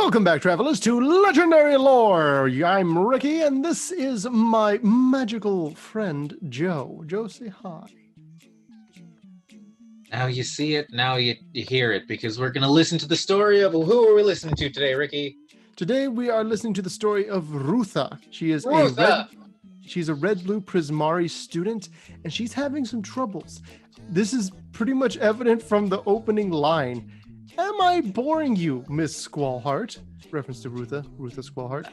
Welcome back, travelers, to Legendary Lore. I'm Ricky, and this is my magical friend, Joe. Joe, say hi. Now you see it, now you hear it, because we're going to listen to the story of... Who are we listening to today, Ricky? Today, we are listening to the story of Rootha. Rootha! She's a red-blue Prismari student, and she's having some troubles. This is pretty much evident from the opening line. Am I boring you, Miss Squallheart? Reference to Rootha Squallheart.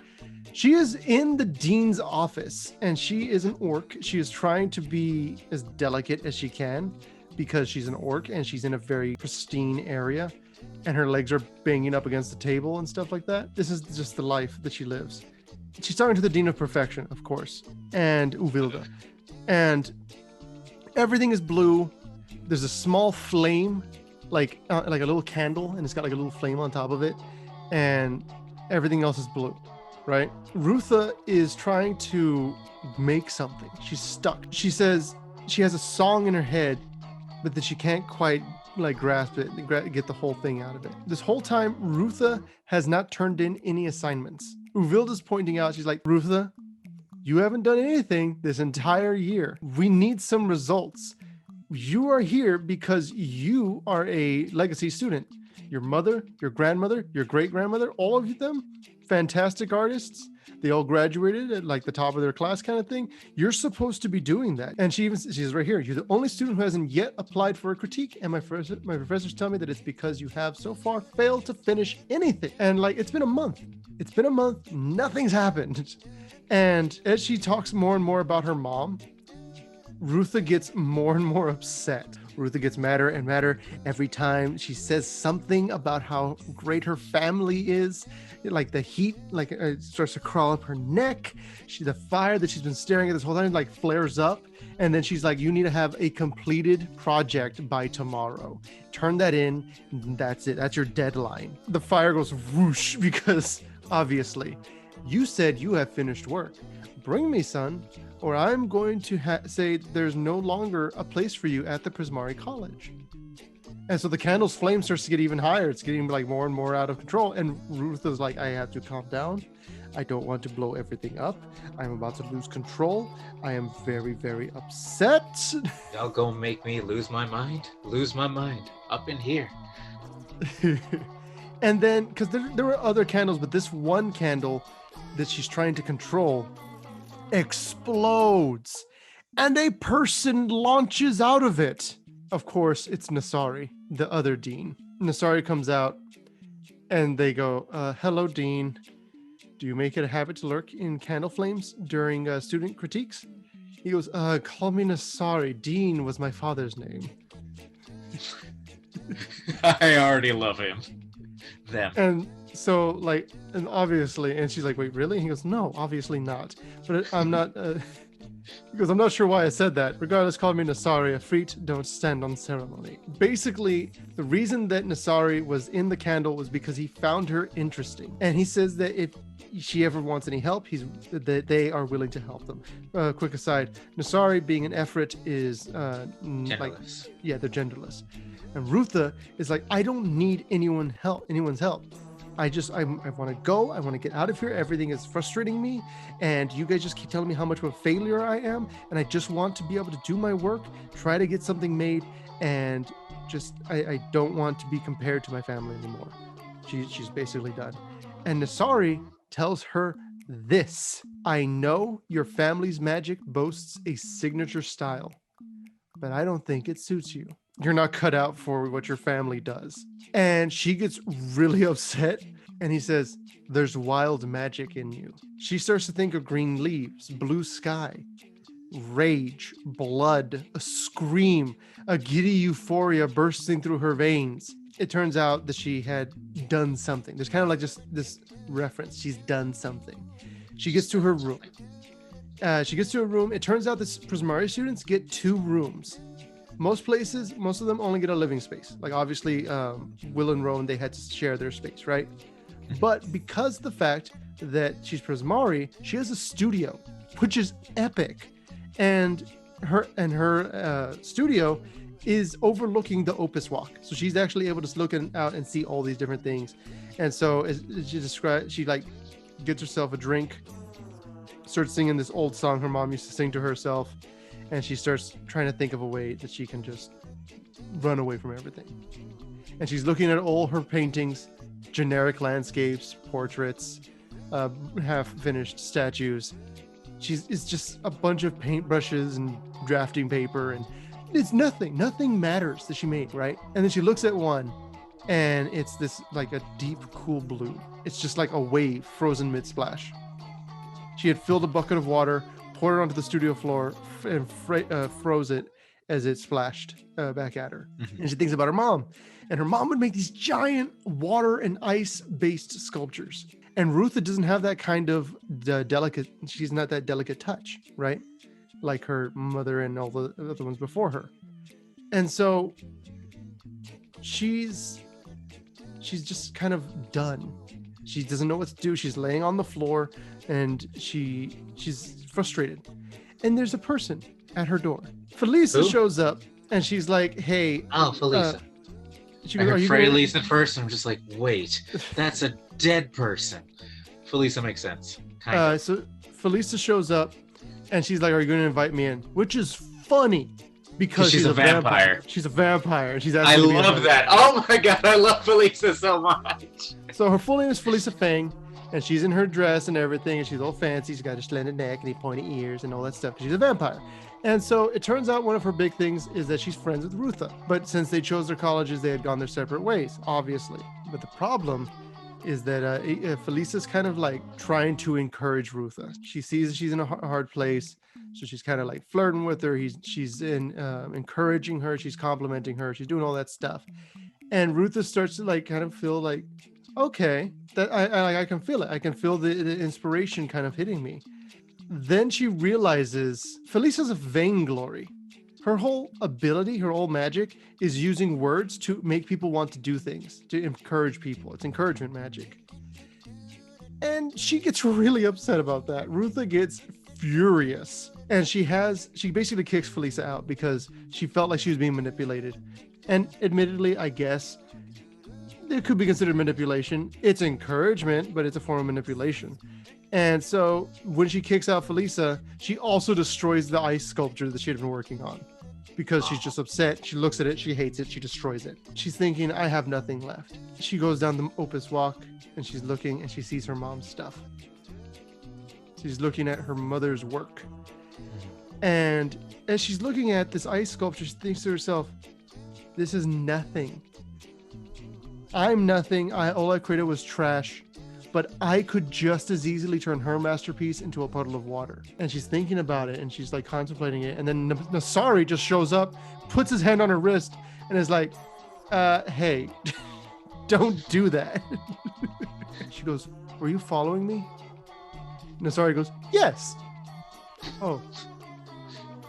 She is in the dean's office, and she is an orc. She is trying to be as delicate as she can because she's an orc and she's in a very pristine area, and her legs are banging up against the table and stuff like that. This is just the life that she lives. She's talking to the Dean of Perfection, of course, and Uvilda. And everything is blue. There's a small flame, like a little candle, and it's got like a little flame on top of it, and everything else is blue, right? Rootha is trying to make something. She's stuck. She says she has a song in her head, but that she can't quite grasp it, get the whole thing out of it. This whole time, Rootha has not turned in any assignments. Uvilda's pointing out, she's like, Rootha, you haven't done anything this entire year. We need some results. You are here because you are a legacy student. Your mother, your grandmother, your great-grandmother, all of them, fantastic artists. They all graduated at like the top of their class kind of thing. You're supposed to be doing that. And she's right here. You're the only student who hasn't yet applied for a critique. And my professors tell me that it's because you have so far failed to finish anything. And it's been a month. Nothing's happened. And as she talks more and more about her mom, Rootha gets more and more upset. Rootha gets madder and madder every time she says something about how great her family is. Like the heat, it starts to crawl up her neck. The fire that she's been staring at this whole time, flares up. And then she's like, you need to have a completed project by tomorrow. Turn that in, and that's it. That's your deadline. The fire goes whoosh because obviously you said you have finished work. Bring me, son, or I'm going to say there's no longer a place for you at the Prismari College. And so the candle's flame starts to get even higher. It's getting more and more out of control. And Rootha's like, I have to calm down. I don't want to blow everything up. I'm about to lose control. I am very, very upset. Y'all gonna make me lose my mind up in here. And then, because there were other candles, but this one candle that she's trying to control explodes, and a person launches out of it. Of course, it's Nasari, the other dean. Nasari comes out, and they go, hello, Dean. Do you make it a habit to lurk in candle flames during student critiques? He goes, call me Nasari. Dean was my father's name. I already love him. Them. And so, and obviously, and she's like, wait, really? He goes, no, obviously not. But I'm not, he goes, I'm not sure why I said that. Regardless, call me Nasari. A freak don't stand on ceremony. Basically, the reason that Nasari was in the candle was because he found her interesting. And he says that if she ever wants any help, that they are willing to help them. Quick aside, Nasari being an Efrit is genderless. They're genderless. And Rootha is like, I don't need anyone's help. I want to go. I want to get out of here. Everything is frustrating me. And you guys just keep telling me how much of a failure I am. And I just want to be able to do my work, try to get something made. And I don't want to be compared to my family anymore. She's basically done. And Nasari tells her this: I know your family's magic boasts a signature style, but I don't think it suits you. You're not cut out for what your family does. And she gets really upset. And he says, there's wild magic in you. She starts to think of green leaves, blue sky, rage, blood, a scream, a giddy euphoria bursting through her veins. It turns out that she had done something. There's kind of just this reference. She's done something. She gets to her room. It turns out that Prismari students get 2 rooms. Most of them only get a living space. Obviously, Will and Rowan, they had to share their space, right? But because the fact that she's Prismari, she has a studio, which is epic. And her studio is overlooking the Opus Walk. So she's actually able to look out and see all these different things. And so as she described, she like gets herself a drink, starts singing this old song her mom used to sing to herself, and she starts trying to think of a way that she can just run away from everything. And she's looking at all her paintings, generic landscapes, portraits, half-finished statues. It's just a bunch of paintbrushes and drafting paper, and it's nothing matters that she made, right? And then she looks at one, and it's this like a deep, cool blue. It's just like a wave frozen mid-splash. She had filled a bucket of water, poured it onto the studio floor, and froze it as it splashed back at her. Mm-hmm. And she thinks about her mom. And her mom would make these giant water and ice-based sculptures. And Rootha doesn't have that kind of she's not that delicate touch, right? Like her mother and all the other ones before her. And so she's just kind of done. She doesn't know what to do. She's laying on the floor and she's frustrated. And there's a person at her door. Felisa shows up and she's like, hey. Oh, Felisa. I heard Fraley's at first, and I'm just like, wait, that's a dead person. Felisa makes sense. So Felisa shows up, and she's like, are you going to invite me in? Which is funny, because she's a vampire. She's a vampire. And she's I love that. Oh my god, I love Felisa so much. So her full name is Felisa Fang, and she's in her dress and everything, and she's all fancy. She's got a slender neck and pointy ears and all that stuff. She's a vampire. And so it turns out one of her big things is that she's friends with Rootha. But since they chose their colleges, they had gone their separate ways, obviously. But the problem is that Felisa's kind of like trying to encourage Rootha. She sees she's in a hard place, so she's kind of like flirting with her. She's encouraging her. She's complimenting her. She's doing all that stuff. And Rootha starts to like kind of feel like, okay, that I can feel it. I can feel the inspiration kind of hitting me. Then she realizes Felisa's a vainglory. Her whole ability, her whole magic is using words to make people want to do things, to encourage people. It's encouragement magic. And she gets really upset about that. Rootha gets furious. And she basically kicks Felisa out because she felt like she was being manipulated. And admittedly, I guess, it could be considered manipulation. It's encouragement, but it's a form of manipulation. And so when she kicks out Felisa, she also destroys the ice sculpture that she had been working on because she's just upset. She looks at it, she hates it, she destroys it. She's thinking, I have nothing left. She goes down the Opus Walk and she's looking and she sees her mom's stuff. She's looking at her mother's work. And as she's looking at this ice sculpture, she thinks to herself, this is nothing. I'm nothing. All I created was trash. But I could just as easily turn her masterpiece into a puddle of water. And she's thinking about it and she's like contemplating it. And then Nasari just shows up, puts his hand on her wrist and is like, hey, don't do that. She goes, were you following me? Nasari goes, yes. Oh.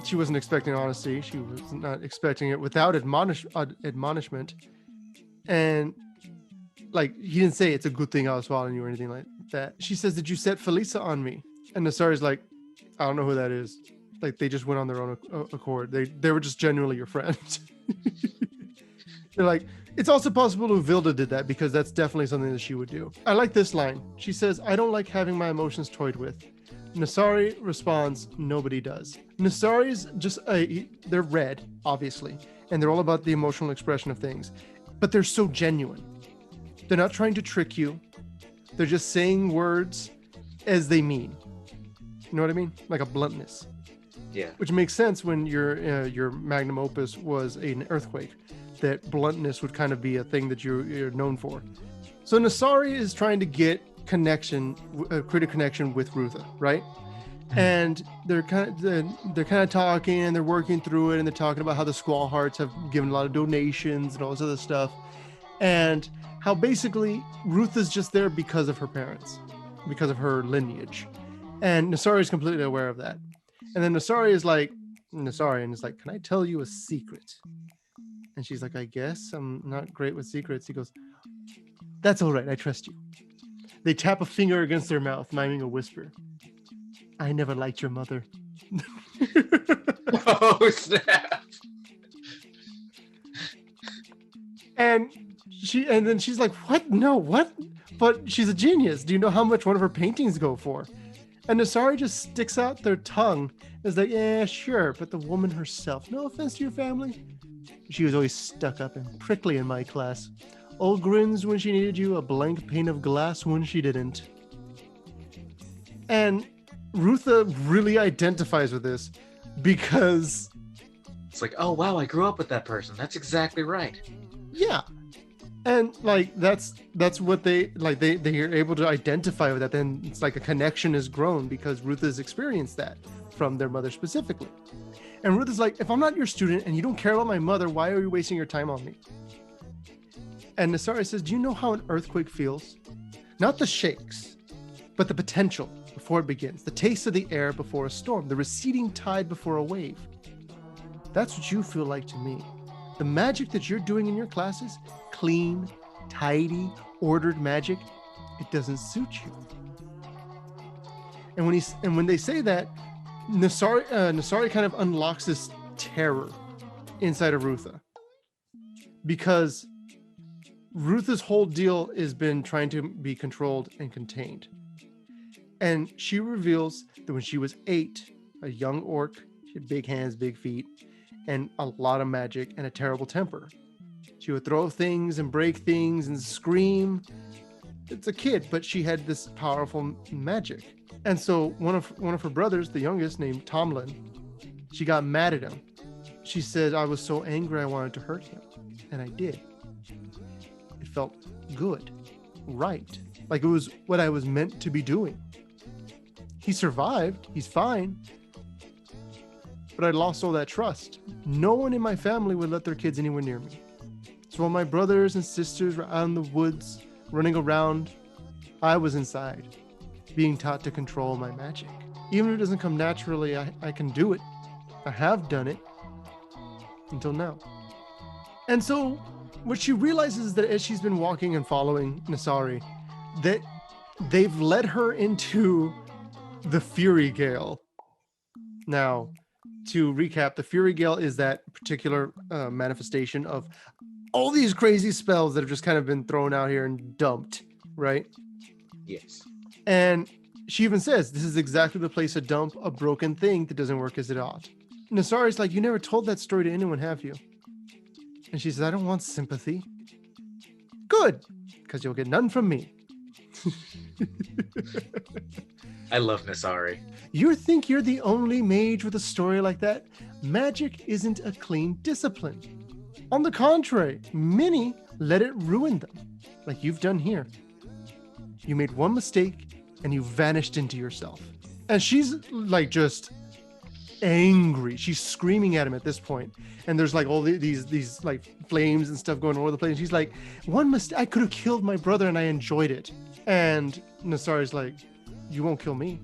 She wasn't expecting honesty. She was not expecting it without admonishment. And like, he didn't say it's a good thing I was following you or anything like that. She says, did you set Felisa on me? And Nasari's like, I don't know who that is. Like, they just went on their own accord. They were just genuinely your friends. They're like, it's also possible Uvilda did that because that's definitely something that she would do. I like this line. She says, I don't like having my emotions toyed with. Nasari responds, nobody does. Nasari's just, they're red, obviously. And they're all about the emotional expression of things. But they're so genuine. They're not trying to trick you. They're just saying words as they mean. You know what I mean? Like a bluntness. Yeah. Which makes sense when your magnum opus was an earthquake. That bluntness would kind of be a thing that you're known for. So Nasari is trying to get create a connection with Rootha, right? And they're kind of talking and they're working through it and they're talking about how the Squall Hearts have given a lot of donations and all this other stuff. And how basically Rootha's just there because of her parents, because of her lineage. And Nasari is completely aware of that. And then Nasari is like, can I tell you a secret? And she's like, I guess I'm not great with secrets. He goes, that's all right. I trust you. They tap a finger against their mouth, miming a whisper. I never liked your mother. Oh, snap. And then she's like, what? No, what? But she's a genius. Do you know how much one of her paintings go for? And Nasari just sticks out their tongue. Is like, yeah, sure. But the woman herself, no offense to your family, she was always stuck up and prickly in my class. All grins when she needed you, a blank pane of glass when she didn't. And Rootha really identifies with this because it's like, oh wow, I grew up with that person. That's exactly right. Yeah. And like that's what they like they are able to identify with that. Then it's like a connection is grown because Ruth has experienced that from their mother specifically. And Ruth is like, if I'm not your student and you don't care about my mother, why are you wasting your time on me? And Nasari says, do you know how an earthquake feels? Not the shakes, but the potential before it begins, the taste of the air before a storm, the receding tide before a wave. That's what you feel like to me. The magic that you're doing in your classes, clean, tidy, ordered magic, it doesn't suit you. And when they say that, Nasari kind of unlocks this terror inside of Rootha, because Rootha's whole deal has been trying to be controlled and contained. And she reveals that when she was 8, a young orc, she had big hands, big feet, and a lot of magic and a terrible temper. She would throw things and break things and scream. It's a kid, but she had this powerful magic. And so one of her brothers, the youngest, named Tomlin, she got mad at him. She said, I was so angry I wanted to hurt him. And I did. It felt good, right. Like it was what I was meant to be doing. He survived, he's fine. But I lost all that trust. No one in my family would let their kids anywhere near me. So while my brothers and sisters were out in the woods, running around, I was inside, being taught to control my magic. Even if it doesn't come naturally, I can do it. I have done it until now. And so what she realizes is that as she's been walking and following Nasari, that they've led her into the Fury Gale. Now, to recap, the Fury Gale is that particular manifestation of all these crazy spells that have just kind of been thrown out here and dumped, right? Yes. And she even says, this is exactly the place to dump a broken thing that doesn't work as it ought. Nasari's like, you never told that story to anyone, have you? And she says, I don't want sympathy. Good, because you'll get none from me. I love Nasari. You think you're the only mage with a story like that? Magic isn't a clean discipline. On the contrary, many let it ruin them, like you've done here. You made one mistake and you vanished into yourself. And she's like just angry. She's screaming at him at this point. And there's like all these like flames and stuff going all over the place. And she's like, one mistake, I could have killed my brother and I enjoyed it. And Nasari's like, you won't kill me,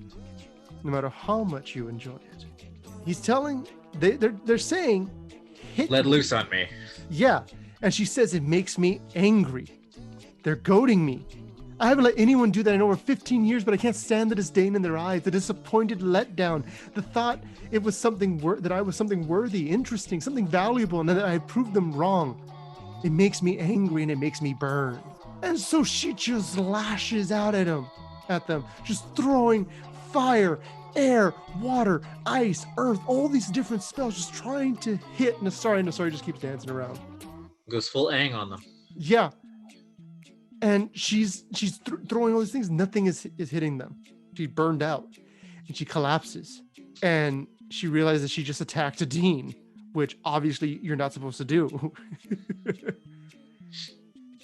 no matter how much you enjoy it. He's telling, they're saying, let loose on me. Yeah. And she says, it makes me angry. They're goading me. I haven't let anyone do that in over 15 years, but I can't stand the disdain in their eyes, the disappointed letdown, the thought it was something that I was something worthy, interesting, something valuable, and that I proved them wrong. It makes me angry and it makes me burn. And so she just lashes out at them, just throwing fire, air, water, ice, earth, all these different spells, just trying to hit Nasari. Nasari just keeps dancing around. Goes full Aang on them. Yeah. And she's throwing all these things. Nothing is hitting them. She's burned out. And she collapses. And she realizes she just attacked a dean, which obviously you're not supposed to do.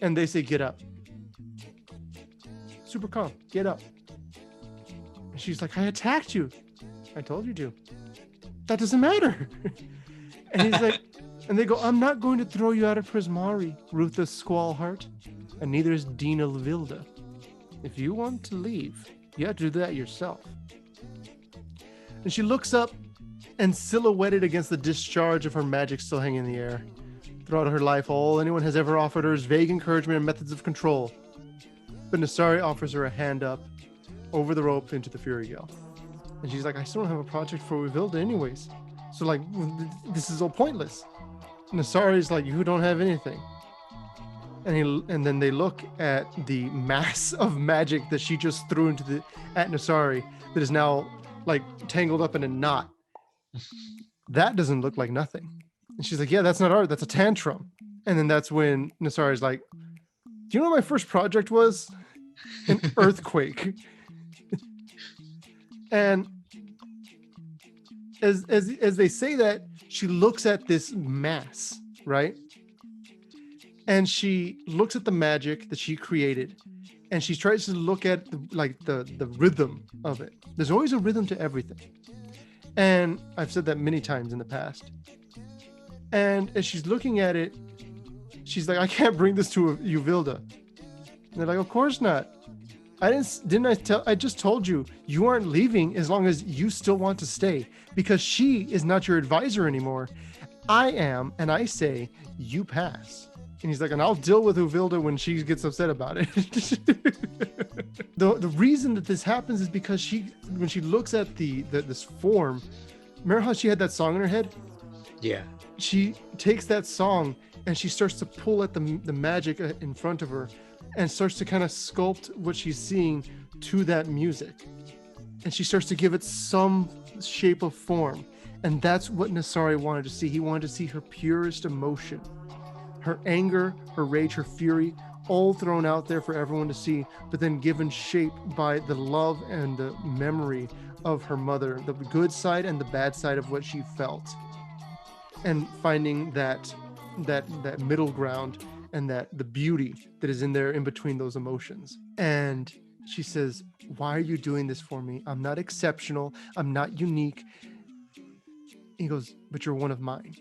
And they say, get up. Super calm. Get up. And she's like, I attacked you. I told you to. That doesn't matter. And he's like, and they go, I'm not going to throw you out of Prismari, Rootha Squallheart. And neither is Dina Lavilda. If you want to leave, you have to do that yourself. And she looks up, and silhouetted against the discharge of her magic still hanging in the air. Throughout her life, all anyone has ever offered her is vague encouragement and methods of control. But Nasari offers her a hand up over the rope into the Fury Gale. And she's like, I still don't have a project for Lavilda anyways. So like, this is all pointless. Nasari's like, you don't have anything. and then they look at the mass of magic that she just threw at Nasari that is now like tangled up in a knot. That doesn't look like nothing. And she's like, yeah, that's not art, that's a tantrum. And then that's when Nasari's like, do you know what my first project was? An earthquake. And as they say that, she looks at this mass, right? And she looks at the magic that she created, and she tries to look at the rhythm of it. There's always a rhythm to everything. And I've said that many times in the past. And as she's looking at it, she's like, I can't bring this to Uvilda. And they're like, of course not. I just told you aren't leaving as long as you still want to stay, because she is not your advisor anymore. I am, and I say you pass. And he's like, and I'll deal with Uvilda when she gets upset about it. The reason that this happens is because when she looks at this form, remember how she had that song in her head? Yeah. She takes that song and she starts to pull at the magic in front of her, and starts to kind of sculpt what she's seeing to that music. And she starts to give it some shape of form. And that's what Nasari wanted to see. He wanted to see her purest emotion. Her anger, her rage, her fury, all thrown out there for everyone to see, but then given shape by the love and the memory of her mother, the good side and the bad side of what she felt. And finding that middle ground, and that the beauty that is in there in between those emotions. And she says, why are you doing this for me? I'm not exceptional. I'm not unique. He goes, but you're one of mine.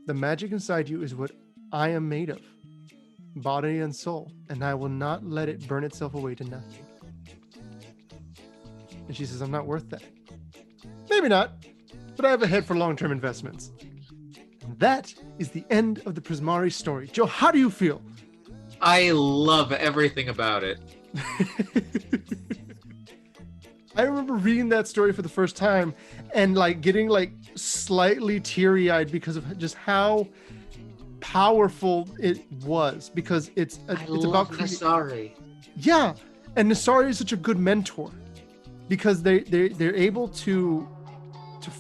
The magic inside you is what I am made of, body and soul, and I will not let it burn itself away to nothing. And she says, I'm not worth that. Maybe not, but I have a head for long-term investments. And that is the end of the Prismari story. Joe, how do you feel? I love everything about it. I remember reading that story for the first time and getting slightly teary-eyed because of just how powerful it was, because it's about Nasari. Yeah, and Nasari is such a good mentor because they're able to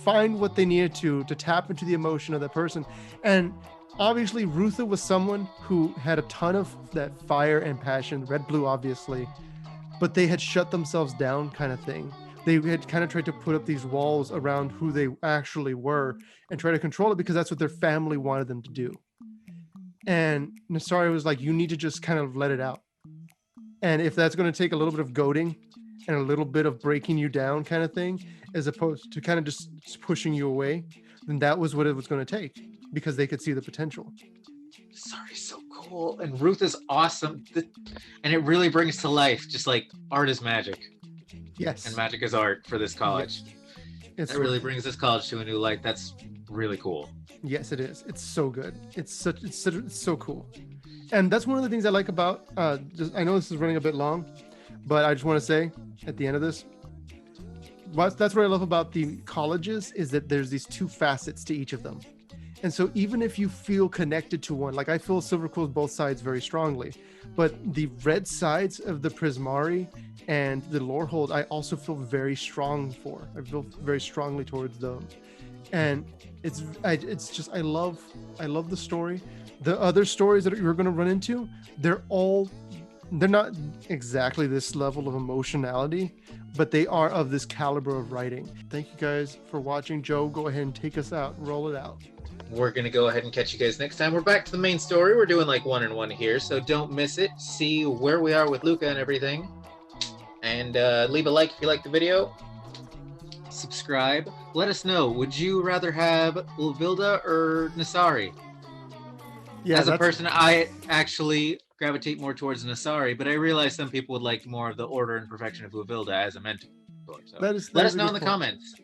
find what they needed to tap into the emotion of that person. And obviously Rootha was someone who had a ton of that fire and passion, red blue obviously, but they had shut themselves down kind of thing. They had kind of tried to put up these walls around who they actually were and try to control it because that's what their family wanted them to do. And Nasari was like, you need to just kind of let it out. And if that's going to take a little bit of goading and a little bit of breaking you down kind of thing, as opposed to kind of just pushing you away, then that was what it was going to take, because they could see the potential. Sorry, so cool. And Ruth is awesome. And it really brings to life, just like art is magic. Yes. And magic is art for this college. Yes. It really brings this college to a new light. That's really cool. Yes, it is. It's so good. It's so cool. And that's one of the things I like about, I know this is running a bit long, but I just want to say at the end of this, that's what I love about the colleges, is that there's these two facets to each of them. And so even if you feel connected to one, like I feel Silverquill's both sides very strongly, but the red sides of the Prismari and the Lorehold, I also feel very strong for. I feel very strongly towards them. And it's just, I love the story. The other stories that you're going to run into, they're not exactly this level of emotionality, but they are of this caliber of writing. Thank you guys for watching. Joe, go ahead and take us out. Roll it out. We're going to go ahead and catch you guys next time. We're back to the main story. We're doing like 1-in-1 here, so don't miss it. See where we are with Luca and everything. And leave a like if you like the video. Subscribe. Let us know. Would you rather have Uvilda or Nasari? Yeah, as a person, I actually gravitate more towards Nasari, but I realize some people would like more of the order and perfection of Uvilda as a mentor. So let us know in the comments.